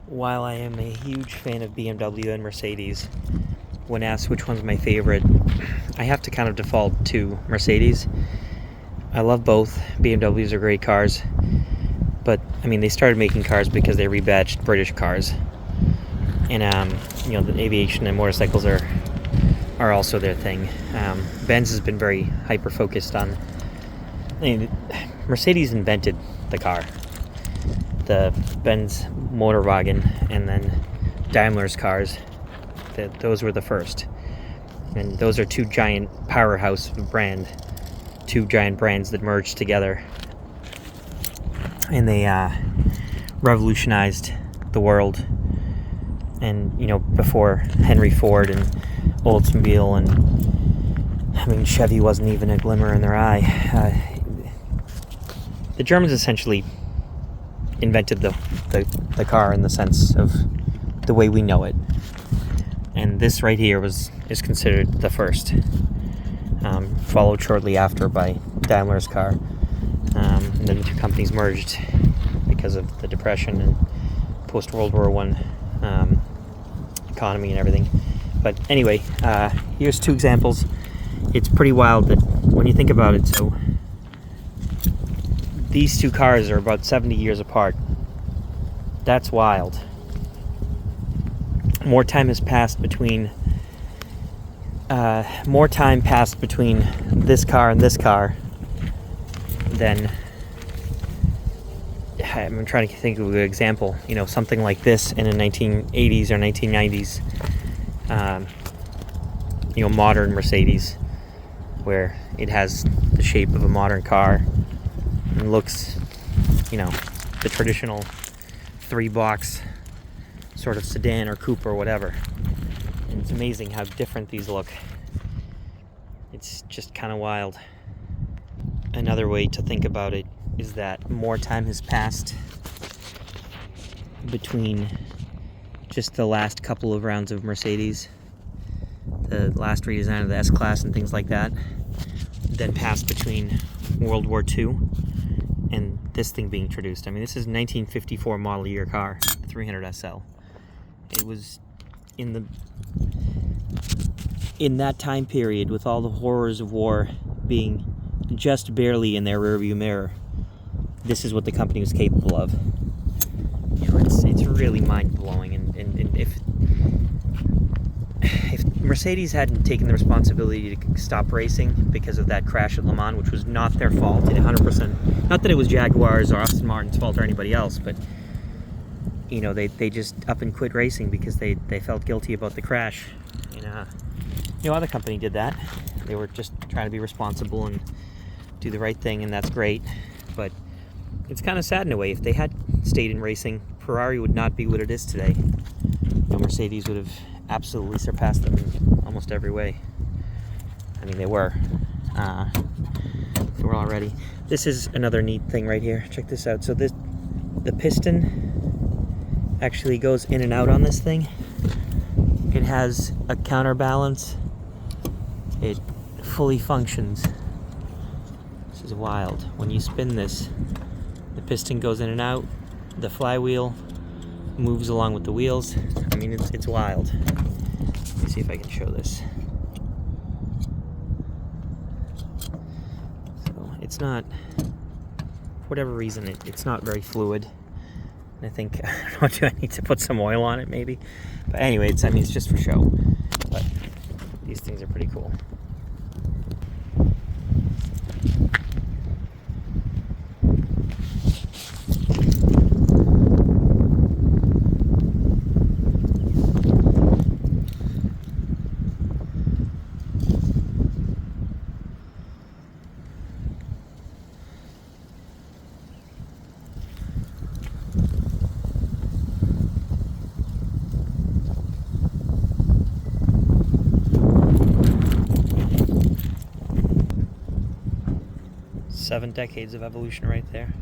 While I am a huge fan of BMW and Mercedes, when asked which one's my favorite, I have to kind of default to Mercedes. I love both. BMWs are great cars, but I mean, they started making cars because they rebadged British cars, and the aviation and motorcycles are also their thing. Benz has been very hyper focused on. Mercedes invented the car, the Benz Motorwagen, and then Daimler's cars. Those were the first, and those are two giant powerhouse two giant brands that merged together, and they revolutionized the world. And before Henry Ford and Oldsmobile, and Chevy wasn't even a glimmer in their eye. The Germans essentially invented the car in the sense of the way we know it, and this right here is considered the first, followed shortly after by Daimler's car. And then the two companies merged because of the Depression and post World War I economy and everything. But anyway, here's two examples. It's pretty wild that when you think about it. So these two cars are about 70 years apart. That's wild. More time passed between this car and this car than, I'm trying to think of a good example. Something like this in the 1980s or 1990s. Modern Mercedes, where it has the shape of a modern car and looks, the traditional 3-box sort of sedan or coupe or whatever. And it's amazing how different these look. It's just kind of wild. Another way to think about it is that more time has passed between just the last couple of rounds of Mercedes, the last redesign of the S-Class and things like that, than passed between World War II and this thing being introduced. This is a 1954 model year car, 300 SL. It was in that time period, with all the horrors of war being just barely in their rearview mirror, this is what the company was capable of. It's really mind-blowing, and if Mercedes hadn't taken the responsibility to stop racing because of that crash at Le Mans, which was not their fault, 100%, not that it was Jaguar's or Aston Martin's fault or anybody else, but they just up and quit racing because they felt guilty about the crash. And other company did that. They were just trying to be responsible and do the right thing, and that's great. But it's kind of sad in a way. If they had stayed in racing, Ferrari would not be what it is today. Mercedes would have absolutely surpassed them in almost every way. They were. They were already. This is another neat thing right here. Check this out. So the piston actually goes in and out on this thing. It has a counterbalance. It fully functions. This is wild. When you spin this, the piston goes in and out. The flywheel moves along with the wheels. It's wild. Let me see if I can show this. So it's not, for whatever reason, it's not very fluid. And I think, I don't know, do I need to put some oil on it maybe? But anyway, it's just for show. But these things are pretty cool. Seven decades of evolution right there.